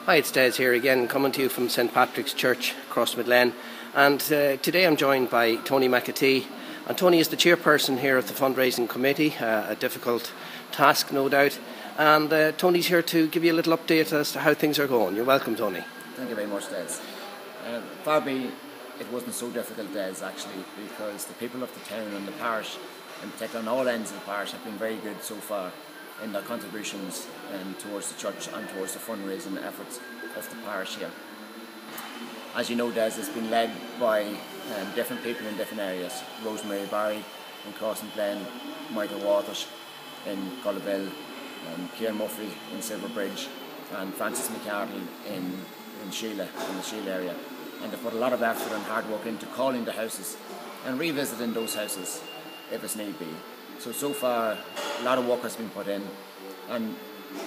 Hi, it's Des here again, coming to you from St Patrick's Church, Crossmidlen. And today I'm joined by Tony McEntee. And Tony is the chairperson here of the Fundraising Committee, a difficult task, no doubt. And Tony's here to give you a little update as to how things are going. You're welcome, Tony. Thank you very much, Des. For me, it wasn't so difficult, Des, actually, because the people of the town and the parish, in particular on all ends of the parish, have been very good so far in their contributions towards the church and towards the fundraising efforts of the parish here. As you know, Des, it's been led by different people in different areas. Rosemary Barry in Crossmidlen, Michael Waters in Cullaville, Kieran Muffrey in Silverbridge, and Francis McCardle in Sheila, in the Sheila area. And they've put a lot of effort and hard work into calling the houses and revisiting those houses if it's need be. So far, a lot of work has been put in, and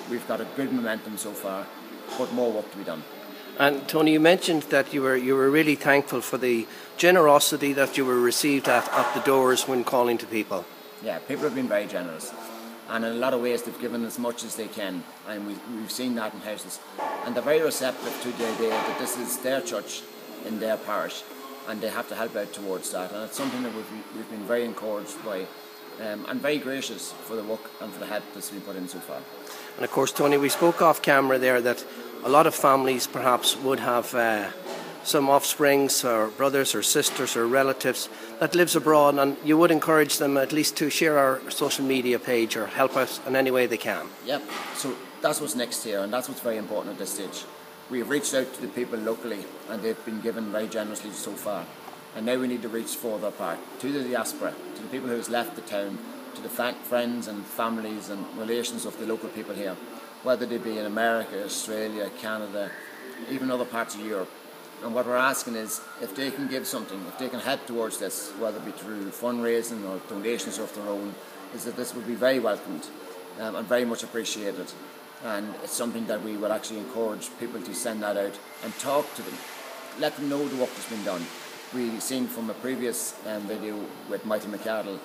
we've got a good momentum so far, but more work to be done. And Tony, you mentioned that you were really thankful for the generosity that you were received at the doors when calling to people. Yeah, people have been very generous, and in a lot of ways they've given as much as they can, and we've seen that in houses. And they're very receptive to the idea that this is their church in their parish, and they have to help out towards that. And it's something that we've been very encouraged by. And very gracious for the work and for the help that's been put in so far. And of course, Tony, we spoke off camera there that a lot of families perhaps would have some offsprings or brothers or sisters or relatives that lives abroad, and you would encourage them at least to share our social media page or help us in any way they can. Yep, so that's what's next here, and that's what's very important at this stage. We have reached out to the people locally, and they've been given very generously so far. And now we need to reach further apart, to the diaspora, to the people who have left the town, to the friends and families and relations of the local people here, whether they be in America, Australia, Canada, even other parts of Europe. And what we're asking is, if they can give something, if they can help towards this, whether it be through fundraising or donations of their own, is that this would be very welcomed and very much appreciated. And it's something that we would actually encourage people to send that out and talk to them, let them know the work that's been done. We've seen from a previous video with Michael McCardle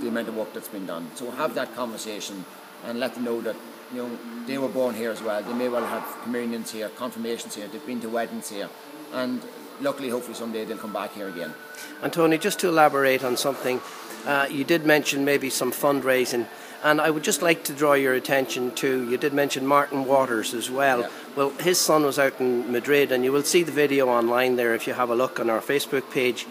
the amount of work that's been done. So have that conversation and let them know that they were born here as well. They may well have communions here, confirmations here, they've been to weddings here, and luckily, hopefully someday they'll come back here again. And Tony, just to elaborate on something, you did mention maybe some fundraising, and I would just like to draw your attention to, you did mention Martin Waters as well. Yeah. Well, his son was out in Madrid, and you will see the video online there if you have a look on our Facebook page.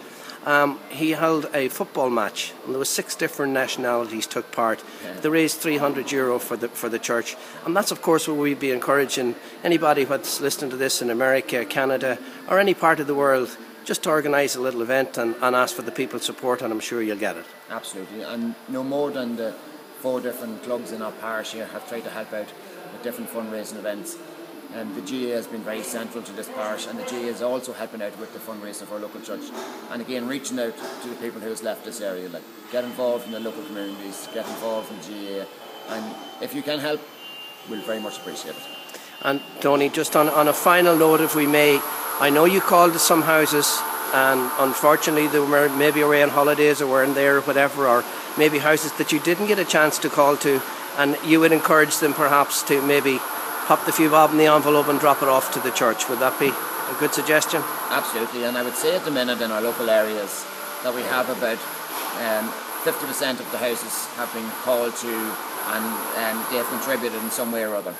He held a football match, and there were 6 different nationalities took part. Yeah. They raised €300 for the church, and that's of course what we'd be encouraging anybody that's listening to this in America, Canada, or any part of the world, just to organise a little event and ask for the people's support, and I'm sure you'll get it. Absolutely, and no more than the 4 different clubs in our parish here have tried to help out with different fundraising events. The GA has been very central to this parish, and the GA is also helping out with the fundraising for our local church. And again, reaching out to the people who have left this area, like get involved in the local communities, get involved in GA, and if you can help, we'll very much appreciate it. And Tony, just on a final note, if we may, I know you called some houses, and unfortunately they were maybe away on holidays or weren't there or whatever, or maybe houses that you didn't get a chance to call to, and you would encourage them perhaps to maybe pop the few bob in the envelope and drop it off to the church. Would that be a good suggestion? Absolutely, and I would say at the minute in our local areas that we have about 50% of the houses have been called to, and they have contributed in some way or other.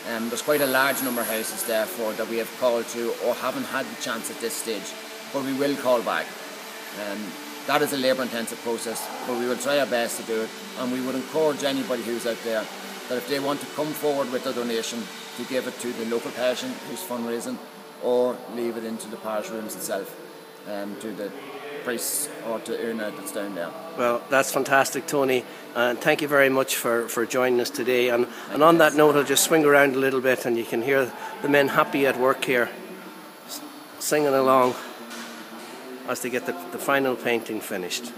There's quite a large number of houses therefore that we have called to or haven't had the chance at this stage, but we will call back. That is a labour intensive process, but we will try our best to do it, and we would encourage anybody who's out there that if they want to come forward with a donation, to give it to the local parish who's fundraising, or leave it into the parish rooms itself, to the priests or to Una that's down there. Well, that's fantastic, Tony, and thank you very much for joining us today. And on that note, I'll just swing around a little bit, and you can hear the men happy at work here, singing along as they get the final painting finished.